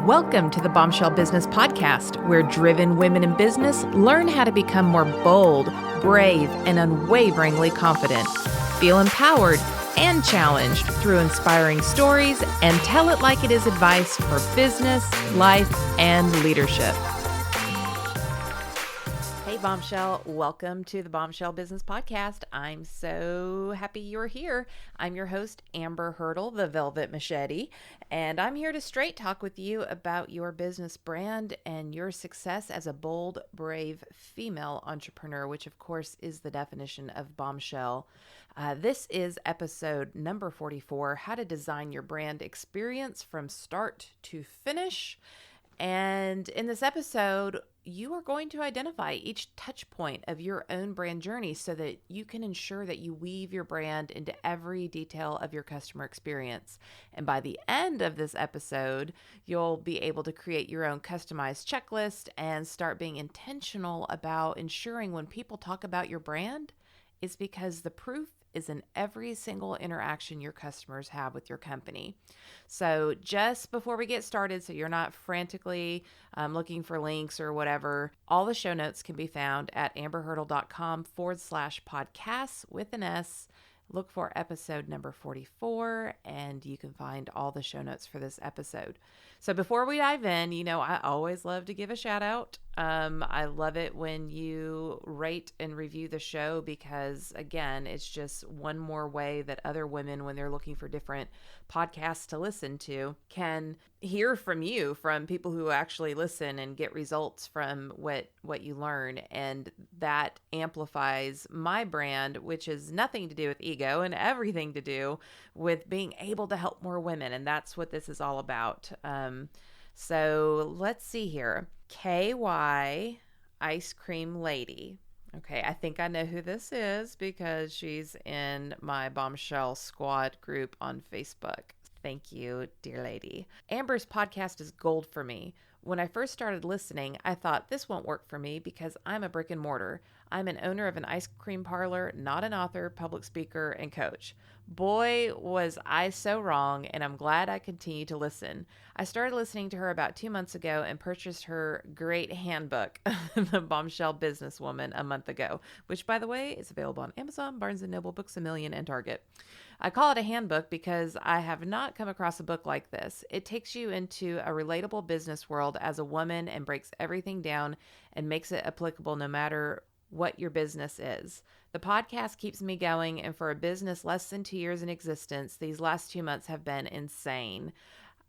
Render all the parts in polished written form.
Welcome to the Bombshell Business Podcast, where driven women in business learn how to become more bold, brave, and unwaveringly confident. Feel empowered and challenged through inspiring stories and tell it like it is advice for business, life, and leadership. Hey, Bombshell. Welcome to the Bombshell Business Podcast. I'm so happy you're here. I'm your host, Amber Hurdle, the Velvet Machete, and I'm here to straight talk with you about your business brand and your success as a bold, brave female entrepreneur, which of course is the definition of bombshell. This is episode number 44, How to Design Your Brand Experience from Start to Finish. And in this episode, you are going to identify each touch point of your own brand journey so that you can ensure that you weave your brand into every detail of your customer experience. And by the end of this episode, you'll be able to create your own customized checklist and start being intentional about ensuring when people talk about your brand, it's because the proof is in every single interaction your customers have with your company. So just before we get started, so you're not frantically looking for links or whatever, all the show notes can be found at amberhurdle.com/podcasts with an S. Look for episode number 44, and you can find all the show notes for this episode. So before we dive in, I always love to give a shout out. I love it when you rate and review the show because, again, it's just one more way that other women, when they're looking for different podcasts to listen to, can hear from you, from people who actually listen and get results from what you learn. And that amplifies my brand, which has nothing to do with ego and everything to do with being able to help more women. And that's what this is all about. So let's see here. KY Ice Cream Lady. Okay, I think I know who this is because she's in my Bombshell Squad group on Facebook. Thank you, dear lady. Amber's podcast is gold for me. When I first started listening, I thought this won't work for me because I'm a brick and mortar. I'm an owner of an ice cream parlor, not an author, public speaker, and coach. Boy, was I so wrong, and I'm glad I continue to listen. I started listening to her about 2 months ago and purchased her great handbook, The Bombshell Businesswoman, a month ago, which, by the way, is available on Amazon, Barnes & Noble, Books A Million, and Target. I call it a handbook because I have not come across a book like this. It takes you into a relatable business world as a woman and breaks everything down and makes it applicable no matter what your business is. The podcast keeps me going, and for a business less than 2 years in existence, these last 2 months have been insane.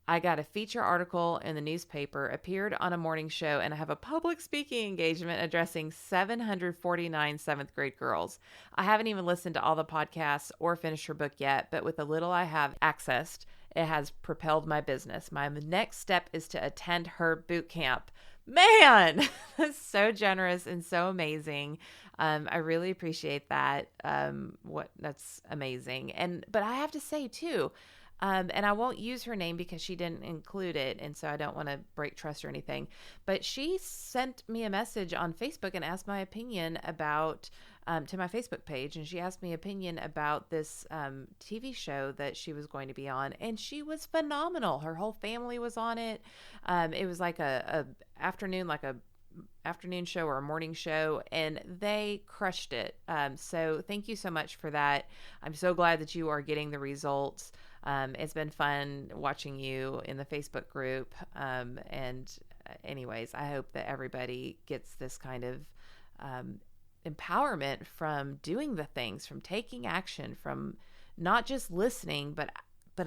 I got a feature article in the newspaper, appeared on a morning show, and I have a public speaking engagement addressing 749 seventh grade girls. I haven't even listened to all the podcasts or finished her book yet, but with the little I have accessed, it has propelled my business. My next step is to attend her boot camp. Man, that's so generous and so amazing. I really appreciate that. That's amazing. But I have to say too, and I won't use her name because she didn't include it, and so I don't want to break trust or anything. But she sent me a message on Facebook and asked my opinion about to my Facebook page, and she asked me opinion about this TV show that she was going to be on, and she was phenomenal. Her whole family was on it. It was like a afternoon show or a morning show, and they crushed it. So thank you so much for that. I'm so glad that you are getting the results. It's been fun watching you in the Facebook group. Anyways, I hope that everybody gets this kind of empowerment from doing the things, from taking action, from not just listening, but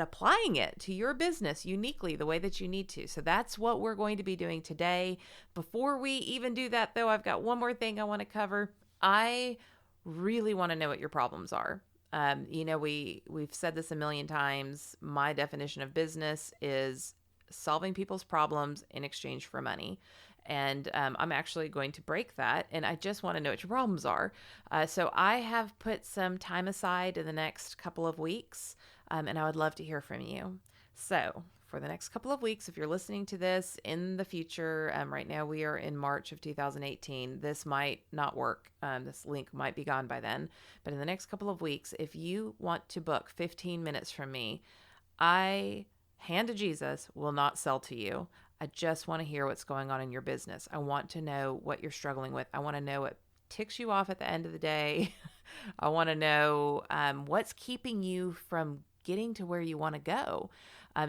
applying it to your business uniquely the way that you need to. So that's what we're going to be doing today. Before we even do that, though, I've got one more thing I want to cover. I really want to know what your problems are. We've said this a million times. My definition of business is solving people's problems in exchange for money. And I'm actually going to break that. And I just want to know what your problems are. So I have put some time aside in the next couple of weeks, and I would love to hear from you. So for the next couple of weeks, if you're listening to this in the future, right now we are in March of 2018. This might not work. This link might be gone by then. But in the next couple of weeks, if you want to book 15 minutes from me, I, hand to Jesus, will not sell to you. I just want to hear what's going on in your business. I want to know what you're struggling with. I want to know what ticks you off at the end of the day. I want to know what's keeping you from getting to where you want to go.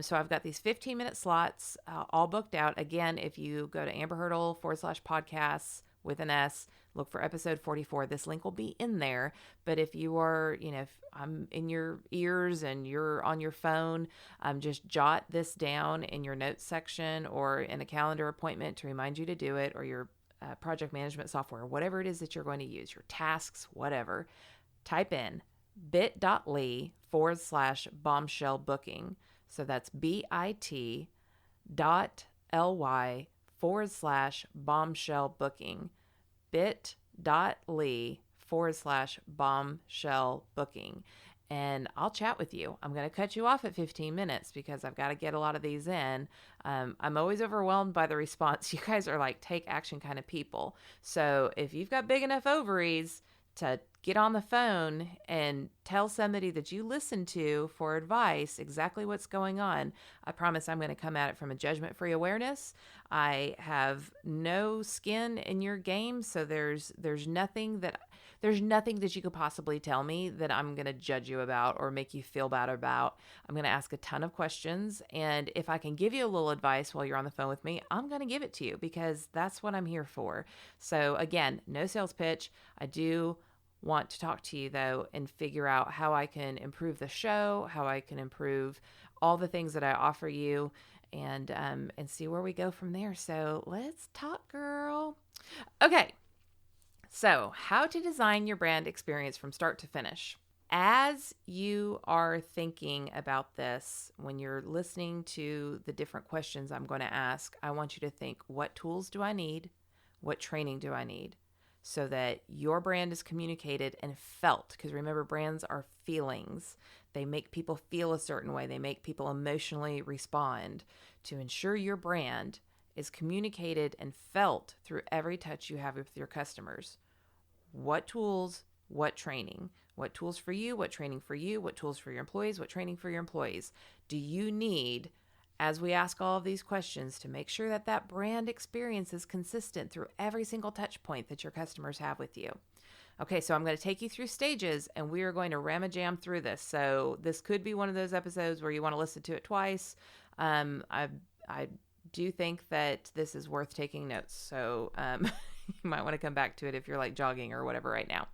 So I've got these 15-minute slots all booked out. Again, if you go to amberhurdle/podcasts with an S, look for episode 44. This link will be in there. But if you are, if I'm in your ears and you're on your phone, just jot this down in your notes section or in a calendar appointment to remind you to do it, or your project management software, whatever it is that you're going to use, your tasks, whatever. Type in bit.ly/bombshell booking. So that's bit.ly/bombshell booking. bit.ly/bombshell booking. And I'll chat with you. I'm going to cut you off at 15 minutes because I've got to get a lot of these in. I'm always overwhelmed by the response. You guys are like take action kind of people. So if you've got big enough ovaries to get on the phone and tell somebody that you listen to for advice exactly what's going on, I promise I'm going to come at it from a judgment-free awareness. I have no skin in your game, so there's nothing that you could possibly tell me that I'm going to judge you about or make you feel bad about. I'm going to ask a ton of questions, and if I can give you a little advice while you're on the phone with me, I'm going to give it to you because that's what I'm here for. So again, no sales pitch. I do want to talk to you though and figure out how I can improve the show, how I can improve all the things that I offer you, and see where we go from there. So let's talk, girl. Okay. So how to design your brand experience from start to finish. As you are thinking about this, when you're listening to the different questions I'm going to ask, I want you to think, what tools do I need? What training do I need? So that your brand is communicated and felt. Because remember, brands are feelings. They make people feel a certain way. They make people emotionally respond. To ensure your brand is communicated and felt through every touch you have with your customers. What tools, what training? What tools for you, what training for you, what tools for your employees, what training for your employees do you need as we ask all of these questions to make sure that that brand experience is consistent through every single touch point that your customers have with you. Okay, so I'm going to take you through stages and we are going to ram a jam through this. So this could be one of those episodes where you want to listen to it twice. I do think that this is worth taking notes. So you might want to come back to it if you're like jogging or whatever right now.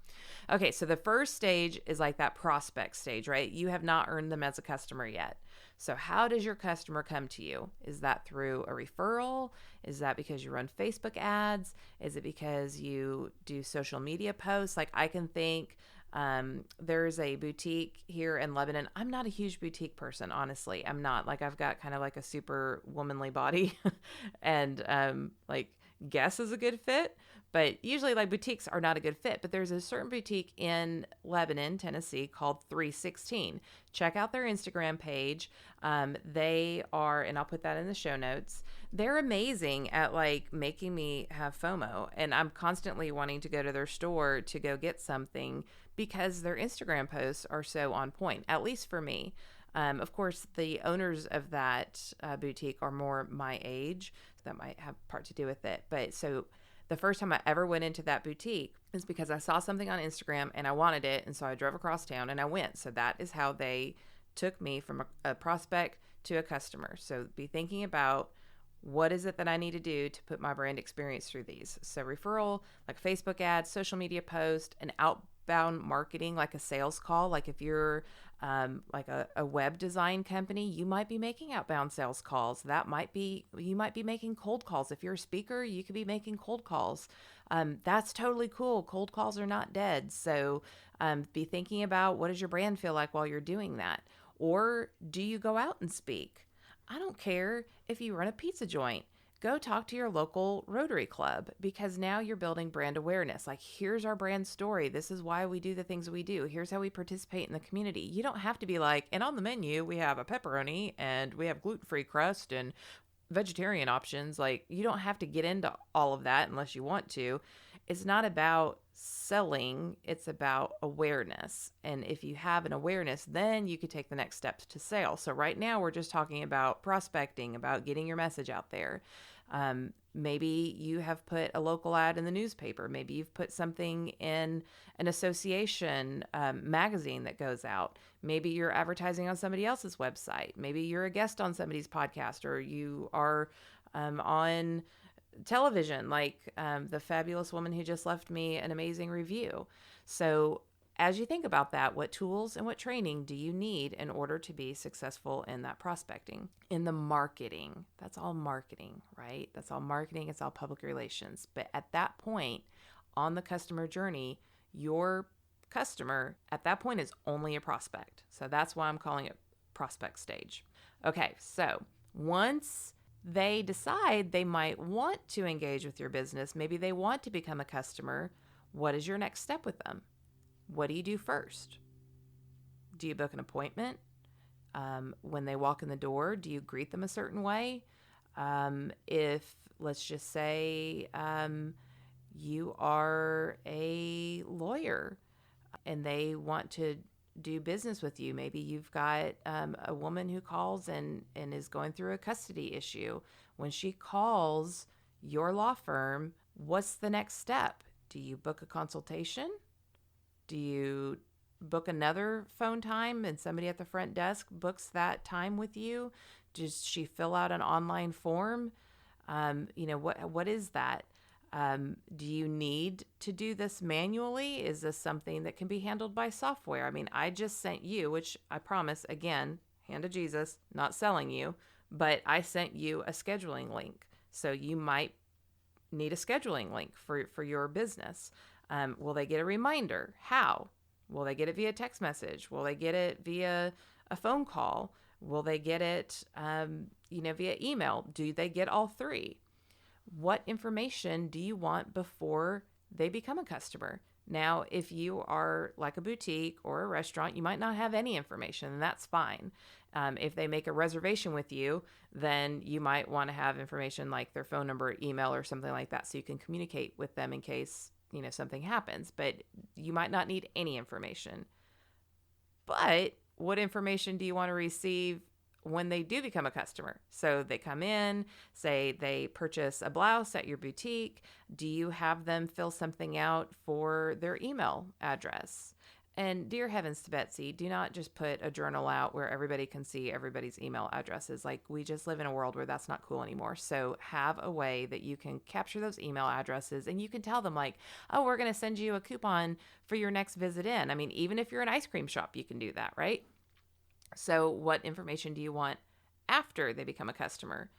Okay, so the first stage is like that prospect stage, right? You have not earned them as a customer yet. So how does your customer come to you? Is that through a referral? Is that because you run Facebook ads? Is it because you do social media posts? Like I can think there's a boutique here in Lebanon. I'm not a huge boutique person, honestly. I'm not. Like I've got kind of like a super womanly body and like Guess is a good fit. But usually like boutiques are not a good fit. But there's a certain boutique in Lebanon, Tennessee called 316. Check out their Instagram page. They are, and I'll put that in the show notes. They're amazing at like making me have FOMO. And I'm constantly wanting to go to their store to go get something because their Instagram posts are so on point, at least for me. Of course, the owners of that boutique are more my age. So that might have part to do with it. But so the first time I ever went into that boutique is because I saw something on Instagram and I wanted it. And so I drove across town and I went. So that is how they took me from a prospect to a customer. So be thinking about what is it that I need to do to put my brand experience through these. So referral, like Facebook ads, social media post, and outbound marketing, like a sales call. Like if you're like a web design company, you might be making outbound sales calls. You might be making cold calls. If you're a speaker, you could be making cold calls. That's totally cool. Cold calls are not dead. So be thinking about what does your brand feel like while you're doing that? Or do you go out and speak? I don't care if you run a pizza joint. Go talk to your local Rotary Club because now you're building brand awareness. Like, here's our brand story. This is why we do the things we do. Here's how we participate in the community. You don't have to be like, and on the menu, we have a pepperoni and we have gluten-free crust and vegetarian options. Like, you don't have to get into all of that unless you want to. It's not about selling, it's about awareness. And if you have an awareness, then you could take the next steps to sale. So right now we're just talking about prospecting, about getting your message out there. Maybe you have put a local ad in the newspaper. Maybe you've put something in an association magazine that goes out. Maybe you're advertising on somebody else's website. Maybe you're a guest on somebody's podcast, or you are on television, like the fabulous woman who just left me an amazing review. So as you think about that, what tools and what training do you need in order to be successful in that prospecting? In the marketing, that's all marketing, right? That's all marketing. It's all public relations. But at that point on the customer journey, your customer at that point is only a prospect. So that's why I'm calling it prospect stage. Okay, so once they decide they might want to engage with your business, maybe they want to become a customer, what is your next step with them? What do you do first? Do you book an appointment? When they walk in the door, do you greet them a certain way? If, let's just say, you are a lawyer and they want to do business with you, maybe you've got a woman who calls and is going through a custody issue. When she calls your law firm, what's the next step? Do you book a consultation? Do you book another phone time and somebody at the front desk books that time with you? Does she fill out an online form? What is that? Do you need to do this manually? Is this something that can be handled by software? I mean, I just sent you, which I promise, again, hand to Jesus, not selling you, but I sent you a scheduling link. So you might need a scheduling link for your business. Will they get a reminder? How? Will they get it via text message? Will they get it via a phone call? Will they get it, via email? Do they get all three? What information do you want before they become a customer? Now, if you are like a boutique or a restaurant, you might not have any information, and that's fine. If they make a reservation with you, then you might want to have information like their phone number, email, or something like that, so you can communicate with them in case, something happens. But you might not need any information. But what information do you want to receive when they do become a customer? So they come in, say they purchase a blouse at your boutique. Do you have them fill something out for their email address? And dear heavens to Betsy, do not just put a journal out where everybody can see everybody's email addresses. Like, we just live in a world where that's not cool anymore. So have a way that you can capture those email addresses, and you can tell them like, oh, we're going to send you a coupon for your next visit in. I mean, even if you're an ice cream shop, you can do that, right? So what information do you want after they become a customer?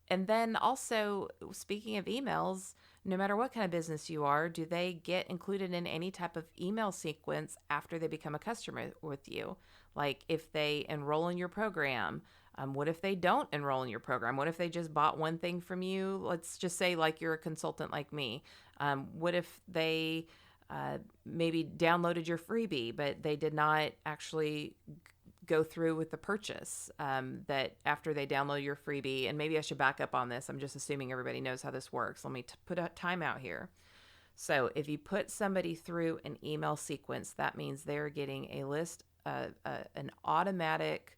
And then also, speaking of emails, no matter what kind of business you are, do they get included in any type of email sequence after they become a customer with you? Like if they enroll in your program, what if they don't enroll in your program? What if they just bought one thing from you? Let's just say like you're a consultant like me. What if they maybe downloaded your freebie, but they did not actually go through with the purchase, that after they download your freebie, and maybe I should back up on this. I'm just assuming everybody knows how this works. Let me put a timeout here. So if you put somebody through an email sequence, that means they're getting a list, an automatic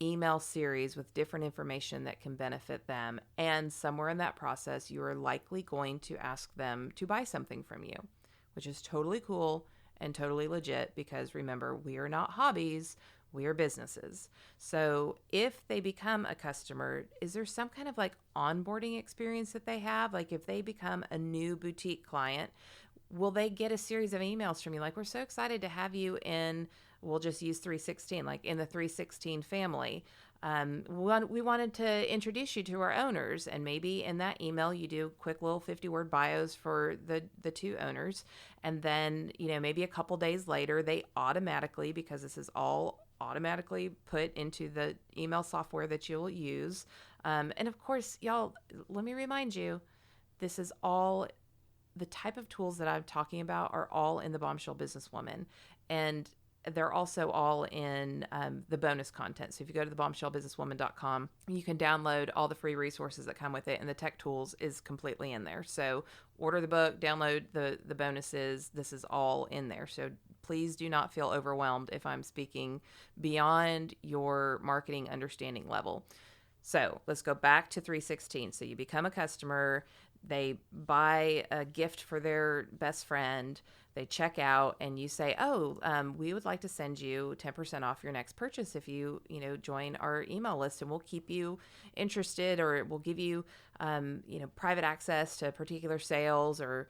email series with different information that can benefit them. And somewhere in that process, you are likely going to ask them to buy something from you, which is totally cool and totally legit, because remember, we are not hobbies, we are businesses. So if they become a customer, is there some kind of like onboarding experience that they have? Like if they become a new boutique client, will they get a series of emails from you? Like, we're so excited to have you in, we'll just use 316, like in the 316 family. We wanted to introduce you to our owners, and maybe in that email you do quick little 50-word bios for the two owners, and then maybe a couple days later they automatically, because this is all automatically put into the email software that you'll use, and of course, y'all, let me remind you, this is all the type of tools that I'm talking about are all in the Bombshell Businesswoman. And they're also all in the bonus content. So if you go to the bombshellbusinesswoman.com, you can download all the free resources that come with it, and the tech tools is completely in there. So order the book, download the bonuses. This is all in there. So please do not feel overwhelmed if I'm speaking beyond your marketing understanding level. So let's go back to 316. So you become a customer, they buy a gift for their best friend, they check out, and you say, we would like to send you 10% off your next purchase if you join our email list, and we'll keep you interested, or we'll give you, private access to particular sales, or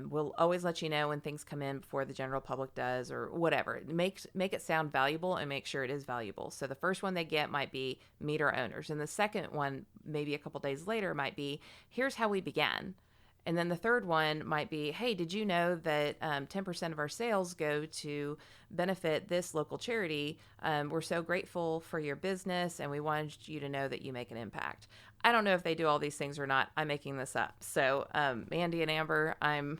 we'll always let you know when things come in before the general public does, or whatever. Make it sound valuable and make sure it is valuable. So the first one they get might be meet our owners. And the second one, maybe a couple days later, might be here's how we began. And then the third one might be, hey, did you know that 10% of our sales go to benefit this local charity? We're so grateful for your business, and we wanted you to know that you make an impact. I don't know if they do all these things or not. I'm making this up. So Andy and Amber, I'm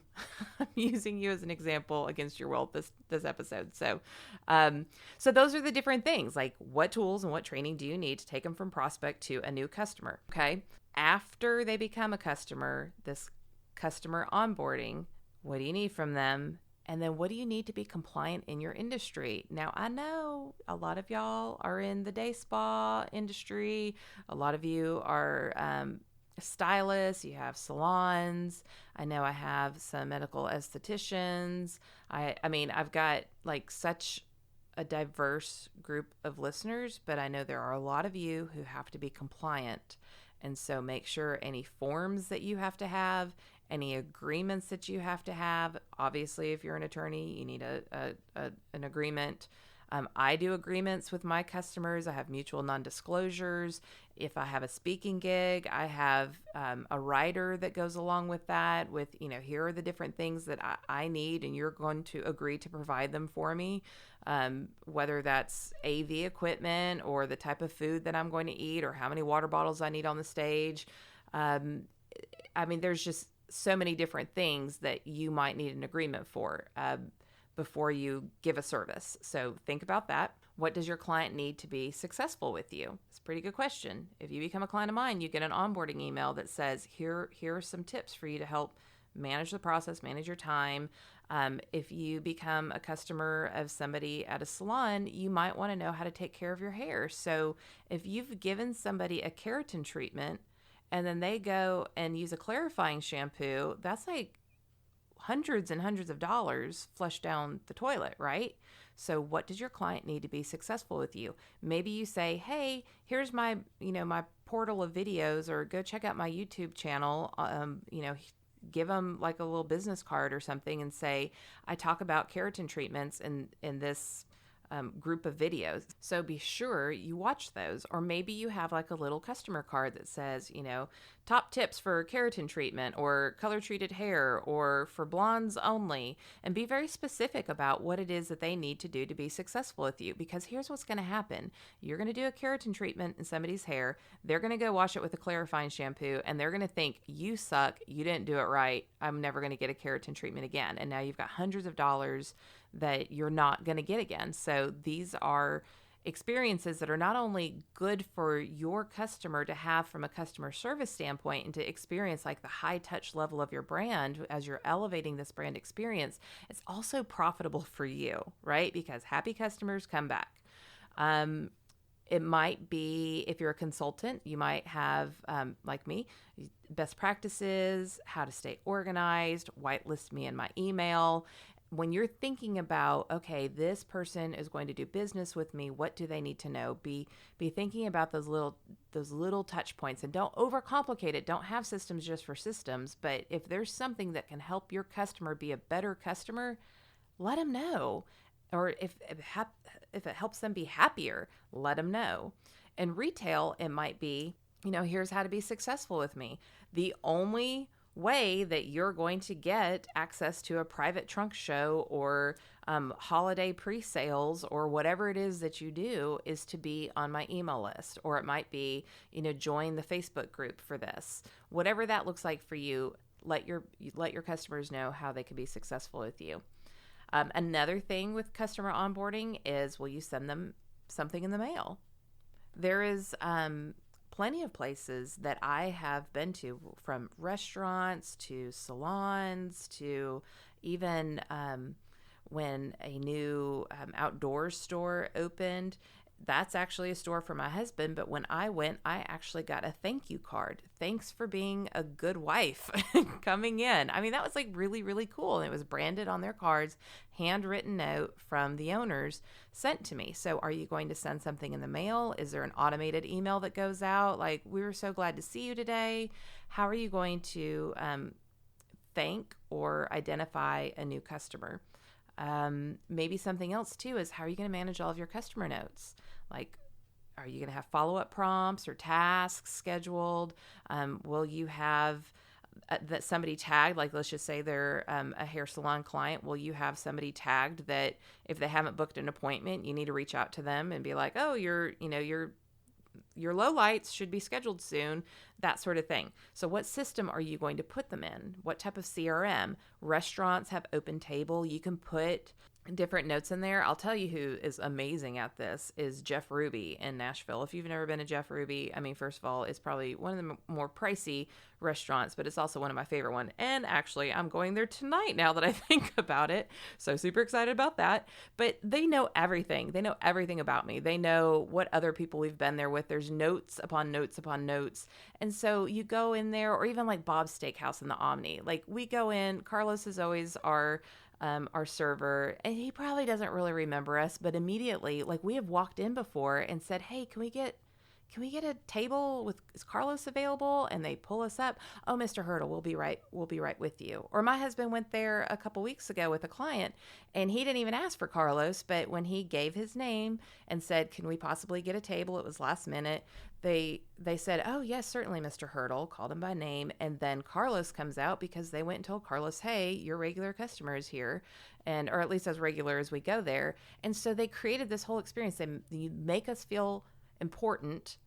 using you as an example against your will this episode. So those are the different things, like what tools and what training do you need to take them from prospect to a new customer, okay? After they become a customer, this customer onboarding, what do you need from them? And then what do you need to be compliant in your industry? Now, I know a lot of y'all are in the day spa industry. A lot of you are stylists. You have salons. I know I have some medical estheticians. I mean, I've got like such a diverse group of listeners, but I know there are a lot of you who have to be compliant. And so make sure any forms that you have to have, any agreements that you have to have. Obviously, if you're an attorney, you need an agreement. I do agreements with my customers. I have mutual non-disclosures. If I have a speaking gig, I have a writer that goes along with that with, here are the different things that I need, and you're going to agree to provide them for me, whether that's AV equipment or the type of food that I'm going to eat or how many water bottles I need on the stage. There's just so many different things that you might need an agreement for before you give a service. So think about that. What does your client need to be successful with you? It's a pretty good question. If you become a client of mine, you get an onboarding email that says, here are some tips for you to help manage the process, manage your time. If you become a customer of somebody at a salon, you might want to know how to take care of your hair. So if you've given somebody a keratin treatment and then they go and use a clarifying shampoo, that's like hundreds and hundreds of dollars flushed down the toilet, right? So what does your client need to be successful with you? Maybe you say, hey, here's my portal of videos, or go check out my YouTube channel. Give them like a little business card or something and say, I talk about keratin treatments in this group of videos. So be sure you watch those. Or maybe you have like a little customer card that says, top tips for keratin treatment or color treated hair or for blondes only, and be very specific about what it is that they need to do to be successful with you. Because here's what's going to happen. You're going to do a keratin treatment in somebody's hair. They're going to go wash it with a clarifying shampoo, and they're going to think, you suck. You didn't do it right. I'm never going to get a keratin treatment again. And now you've got hundreds of dollars that you're not going to get again. So these are experiences that are not only good for your customer to have from a customer service standpoint and to experience like the high touch level of your brand as you're elevating this brand experience, it's also profitable for you, right? Because happy customers come back. It might be, if you're a consultant, you might have, like me, best practices, how to stay organized, whitelist me in my email. When you're thinking about, okay, this person is going to do business with me, what do they need to know? Be thinking about those little touch points, and don't overcomplicate it. Don't have systems just for systems. But if there's something that can help your customer be a better customer, let them know. Or if it helps them be happier, let them know. In retail, it might be, here's how to be successful with me. The only way that you're going to get access to a private trunk show or holiday pre-sales or whatever it is that you do is to be on my email list. Or it might be, join the Facebook group for this. Whatever that looks like for you, let your customers know how they can be successful with you. Another thing with customer onboarding is, will you send them something in the mail? There is plenty of places that I have been to, from restaurants to salons to even when a new outdoor store opened. That's actually a store for my husband, but when I went, I actually got a thank you card. Thanks for being a good wife coming in. I mean, that was like really, really cool. And it was branded on their cards, handwritten note from the owners sent to me. So are you going to send something in the mail? Is there an automated email that goes out? Like, we were so glad to see you today. How are you going to thank or identify a new customer? Maybe something else too is, how are you going to manage all of your customer notes? Like, are you going to have follow-up prompts or tasks scheduled? Will you have that somebody tagged, like let's just say they're a hair salon client, will you have somebody tagged that if they haven't booked an appointment, you need to reach out to them and be like, oh, your low lights should be scheduled soon, that sort of thing. So what system are you going to put them in? What type of CRM? Restaurants have Open Table. You can put different notes in there. I'll tell you who is amazing at this is Jeff Ruby in Nashville. If you've never been to Jeff Ruby, I mean, first of all, it's probably one of the more pricey restaurants, but it's also one of my favorite ones. And actually, I'm going there tonight now that I think about it. So super excited about that. But they know everything. They know everything about me. They know what other people we've been there with. There's notes upon notes upon notes. And so you go in there, or even like Bob's Steakhouse in the Omni. Like, we go in, Carlos is always our server, and he probably doesn't really remember us, but immediately, like, we have walked in before and said, hey, can we get a table is Carlos available? And they pull us up. Oh, Mr. Hurdle, we'll be right with you. Or my husband went there a couple weeks ago with a client, and he didn't even ask for Carlos, but when he gave his name and said, can we possibly get a table? It was last minute. They said, oh, yes, certainly, Mr. Hurdle, called him by name. And then Carlos comes out, because they went and told Carlos, hey, your regular customer is here, or at least as regular as we go there. And so they created this whole experience. They make us feel important,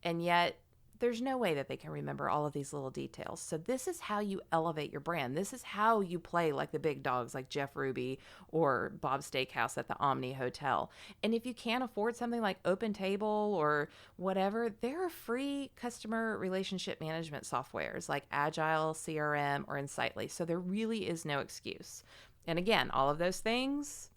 and yet there's no way that they can remember all of these little details. So this is how you elevate your brand. This is how you play like the big dogs, like Jeff Ruby or Bob's Steakhouse at the Omni Hotel. And if you can't afford something like Open Table or whatever, there are free customer relationship management softwares like Agile, CRM, or Insightly. So there really is no excuse. And again, all of those things,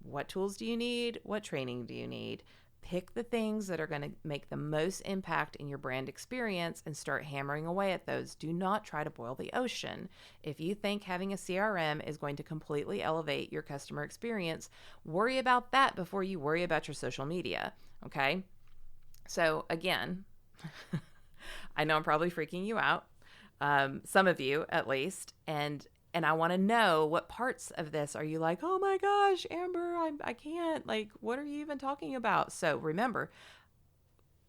what tools do you need? What training do you need? Pick the things that are going to make the most impact in your brand experience and start hammering away at those. Do not try to boil the ocean. If you think having a CRM is going to completely elevate your customer experience, worry about that before you worry about your social media. Okay? So again, I know I'm probably freaking you out, some of you at least, and I want to know, what parts of this are you like, oh my gosh, Amber, I can't, like, what are you even talking about? So remember,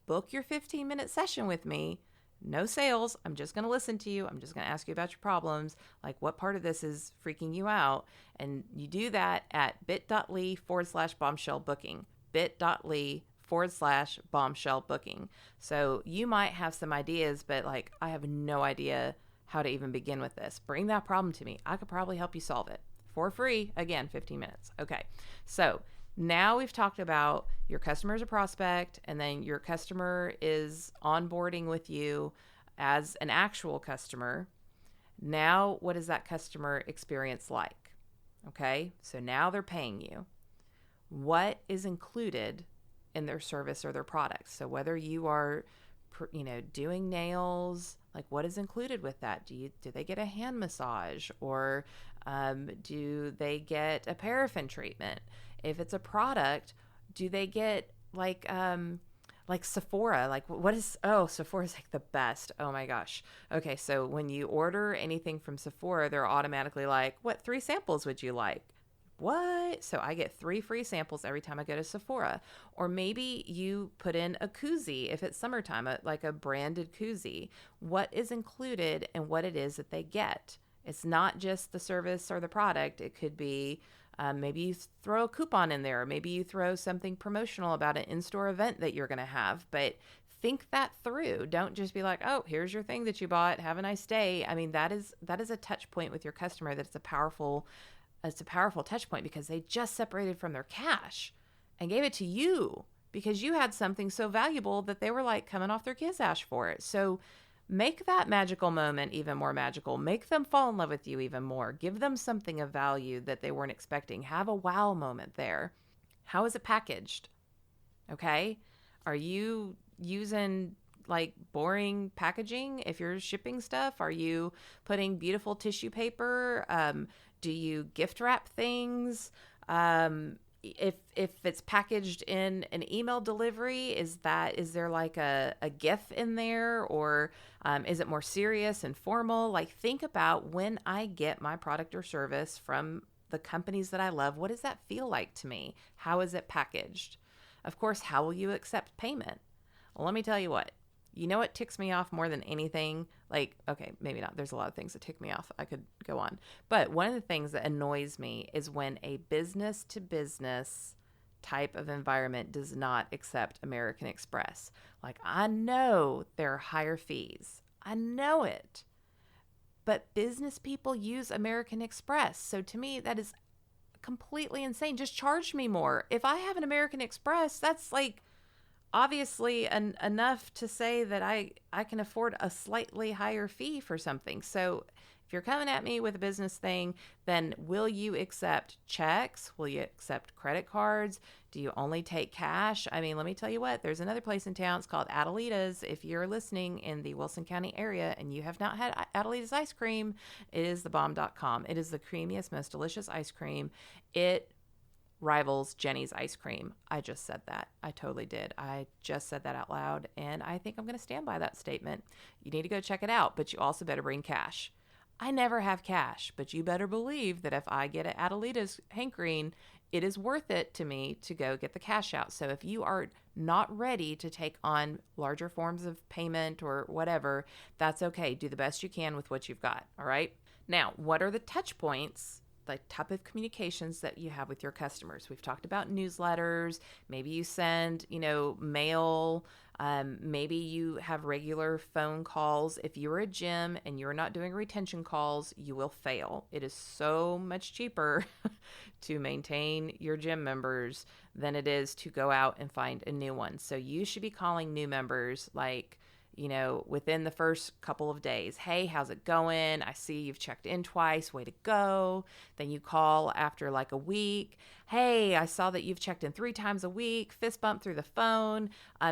book your 15-minute session with me. No sales. I'm just going to listen to you. I'm just going to ask you about your problems. Like, what part of this is freaking you out? And you do that at bit.ly/bombshell booking. bit.ly/bombshell booking. So you might have some ideas, but like, I have no idea how to even begin with this. Bring that problem to me. I could probably help you solve it for free. Again, 15 minutes. Okay. So now we've talked about your customer as a prospect, and then your customer is onboarding with you as an actual customer. Now, what is that customer experience like? Okay. So now they're paying you. What is included in their service or their products? So whether you are, doing nails, like, what is included with that? Do they get a hand massage, or do they get a paraffin treatment? If it's a product, do they get like Sephora? Like, Sephora's like the best. Oh my gosh. Okay, so when you order anything from Sephora, they're automatically like, what 3 samples would you like? What? So I get 3 free samples every time I go to Sephora. Or maybe you put in a koozie if it's summertime, like a branded koozie. What is included and what it is that they get? It's not just the service or the product. It could be maybe you throw a coupon in there. Maybe you throw something promotional about an in-store event that you're going to have. But think that through. Don't just be like, oh, here's your thing that you bought. Have a nice day. I mean, that is a touch point with your customer. That's a powerful it's a powerful touch point because they just separated from their cash and gave it to you because you had something so valuable that they were like coming off their kiss ash for it. So make that magical moment even more magical. Make them fall in love with you even more. Give them something of value that they weren't expecting. Have a wow moment there. How is it packaged? Okay. Are you using like boring packaging if you're shipping stuff? Are you putting beautiful tissue paper? Do you gift wrap things? If it's packaged in an email delivery, is there like a GIF in there, or is it more serious and formal? Like, think about when I get my product or service from the companies that I love, what does that feel like to me? How is it packaged? Of course, how will you accept payment? Well, let me tell you what. You know what ticks me off more than anything? Like, okay, maybe not. There's a lot of things that tick me off. I could go on. But one of the things that annoys me is when a business to business type of environment does not accept American Express. Like, I know there are higher fees. I know it. But business people use American Express. So to me, that is completely insane. Just charge me more. If I have an American Express, that's like obviously enough to say that I can afford a slightly higher fee for something. So if you're coming at me with a business thing, then will you accept checks? Will you accept credit cards? Do you only take cash? I mean, let me tell you what, there's another place in town. It's called Adelita's. If you're listening in the Wilson County area and you have not had Adelita's ice cream, it is thebomb.com. It is the creamiest, most delicious ice cream. It rivals Jenny's ice cream. I just said that. I totally did. I just said that out loud, and I think I'm going to stand by that statement. You need to go check it out, but you also better bring cash. I never have cash, but you better believe that if I get an Adelita's hankering, it is worth it to me to go get the cash out. So if you are not ready to take on larger forms of payment or whatever, that's okay. Do the best you can with what you've got. All right. Now, what are the touch points, the type of communications that you have with your customers? We've talked about newsletters. Maybe you send, mail. Maybe you have regular phone calls. If you're a gym and you're not doing retention calls, you will fail. It is so much cheaper to maintain your gym members than it is to go out and find a new one. So you should be calling new members like, within the first couple of days. Hey, how's it going? I see you've checked in twice. Way to go. Then you call after like a week. Hey, I saw that you've checked in 3 times a week. Fist bump through the phone.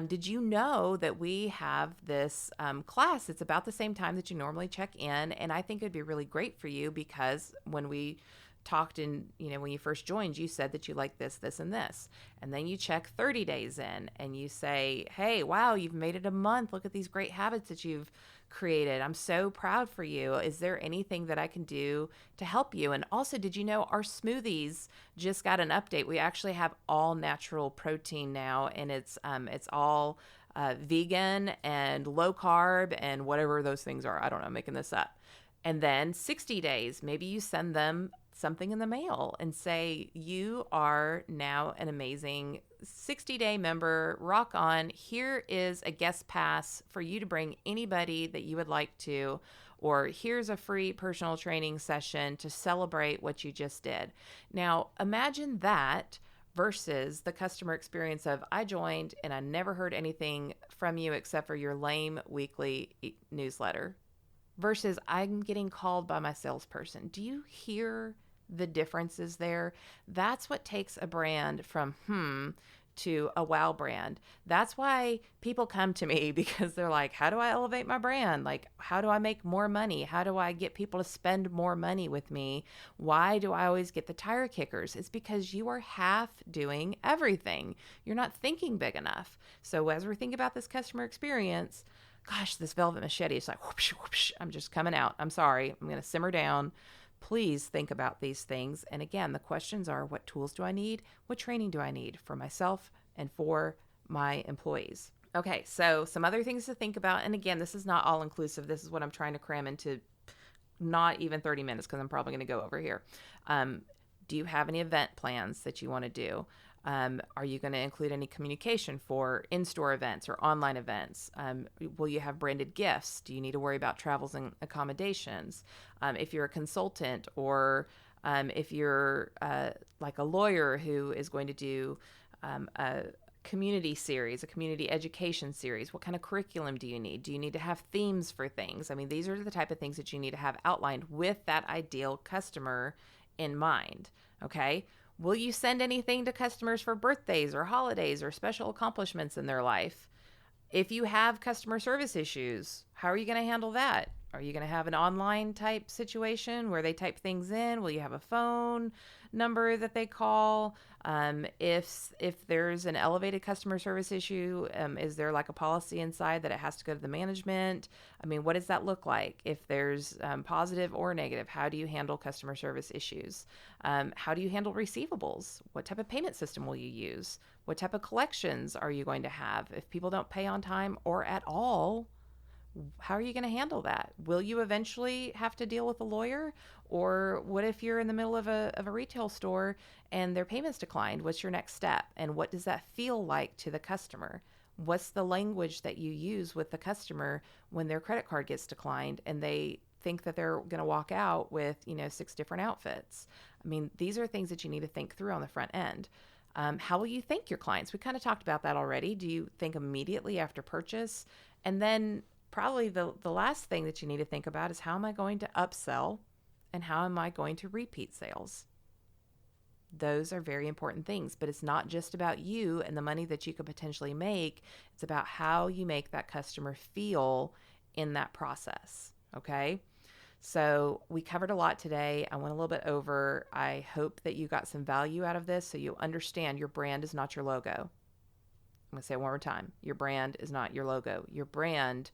Did you know that we have this class? It's about the same time that you normally check in. And I think it'd be really great for you because when we talked in, when you first joined, you said that you like this, this, and this. And then you check 30 days in and you say, hey, wow, you've made it a month. Look at these great habits that you've created. I'm so proud for you. Is there anything that I can do to help you? And also, did you know our smoothies just got an update? We actually have all natural protein now, and it's all vegan and low carb and whatever those things are. I don't know, I'm making this up. And then 60 days, maybe you send them something in the mail and say, you are now an amazing 60-day member. Rock on. Here is a guest pass for you to bring anybody that you would like to, or here's a free personal training session to celebrate what you just did. Now, imagine that versus the customer experience of, I joined and I never heard anything from you except for your lame weekly newsletter. Versus I'm getting called by my salesperson. Do you hear the differences there? That's what takes a brand from to a wow brand. That's why people come to me, because they're like, how do I elevate my brand? Like, how do I make more money? How do I get people to spend more money with me? Why do I always get the tire kickers? It's because you are half doing everything. You're not thinking big enough. So as we're thinking about this customer experience, gosh, this velvet machete is like, whoosh, whoosh, I'm just coming out. I'm sorry. I'm going to simmer down. Please think about these things. And again, the questions are, what tools do I need? What training do I need for myself and for my employees? Okay, so some other things to think about. And again, this is not all inclusive. This is what I'm trying to cram into not even 30 minutes because I'm probably going to go over here. Do you have any event plans that you want to do? Are you going to include any communication for in-store events or online events? Will you have branded gifts? Do you need to worry about travels and accommodations? If you're a consultant or If you're like a lawyer who is going to do a community series, a community education series, what kind of curriculum do you need? Do you need to have themes for things? I mean, these are the type of things that you need to have outlined with that ideal customer in mind. Okay. Will you send anything to customers for birthdays or holidays or special accomplishments in their life? If you have customer service issues, how are you going to handle that? Are you going to have an online type situation where they type things in? Will you have a phone number that they call? If there's an elevated customer service issue, is there like a policy inside that it has to go to the management? I mean, what does that look like? If there's positive or negative, how do you handle customer service issues? How do you handle receivables? What type of payment system will you use? What type of collections are you going to have? If people don't pay on time or at all, how are you going to handle that? Will you eventually have to deal with a lawyer? Or what if you're in the middle of a retail store and their payments declined? What's your next step? And what does that feel like to the customer? What's the language that you use with the customer when their credit card gets declined and they think that they're going to walk out with, 6 different outfits? I mean, these are things that you need to think through on the front end. How will you thank your clients? We kind of talked about that already. Do you think immediately after purchase? And then probably the last thing that you need to think about is, how am I going to upsell and how am I going to repeat sales? Those are very important things, but it's not just about you and the money that you could potentially make. It's about how you make that customer feel in that process. Okay. So we covered a lot today. I went a little bit over. I hope that you got some value out of this so you understand your brand is not your logo. I'm going to say it one more time. Your brand is not your logo. Your brand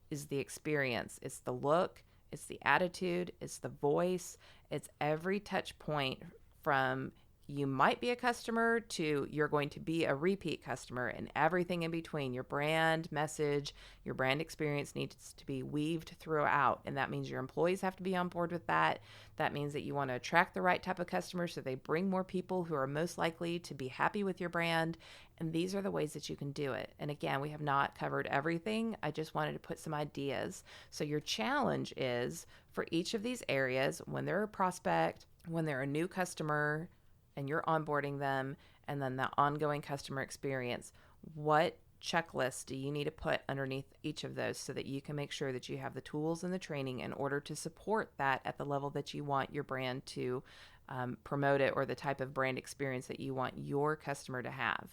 is the experience. It's the look, it's the attitude, it's the voice, it's every touch point from you might be a customer to you're going to be a repeat customer, and everything in between. Your brand message, your brand experience needs to be weaved throughout. And that means your employees have to be on board with that. That means that you want to attract the right type of customers so they bring more people who are most likely to be happy with your brand. And these are the ways that you can do it. And again, we have not covered everything. I just wanted to put some ideas. So your challenge is for each of these areas, when they're a prospect, when they're a new customer, and you're onboarding them, and then the ongoing customer experience, what checklist do you need to put underneath each of those so that you can make sure that you have the tools and the training in order to support that at the level that you want your brand to promote it, or the type of brand experience that you want your customer to have?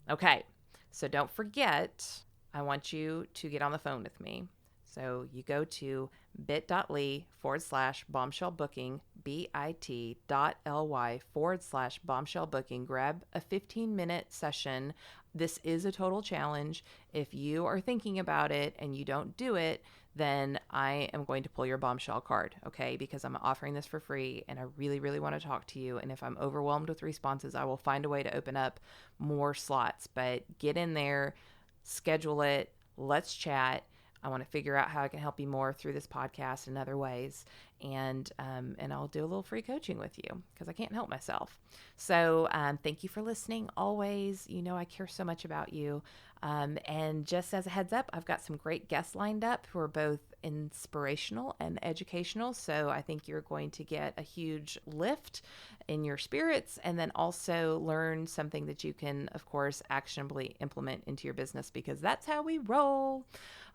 Okay, so don't forget, I want you to get on the phone with me. So you go to bit.ly/bombshellbooking, bit.ly/bombshellbooking. Grab a 15-minute session. This is a total challenge. If you are thinking about it and you don't do it, then I am going to pull your bombshell card, okay? Because I'm offering this for free and I really, really want to talk to you. And if I'm overwhelmed with responses, I will find a way to open up more slots. But get in there, schedule it, let's chat. I want to figure out how I can help you more through this podcast and other ways. And I'll do a little free coaching with you because I can't help myself. So thank you for listening always. You know, I care so much about you. And just as a heads up, I've got some great guests lined up who are both inspirational and educational. So I think you're going to get a huge lift in your spirits, and then also learn something that you can, of course, actionably implement into your business, because that's how we roll.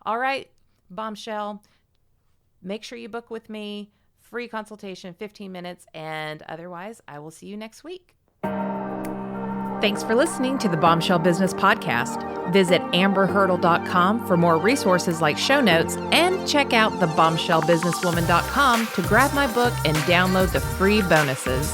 All right, bombshell, make sure you book with me, free consultation, 15 minutes, and otherwise I will see you next week. Thanks for listening to the Bombshell Business Podcast. Visit amberhurdle.com for more resources like show notes, and check out thebombshellbusinesswoman.com to grab my book and download the free bonuses.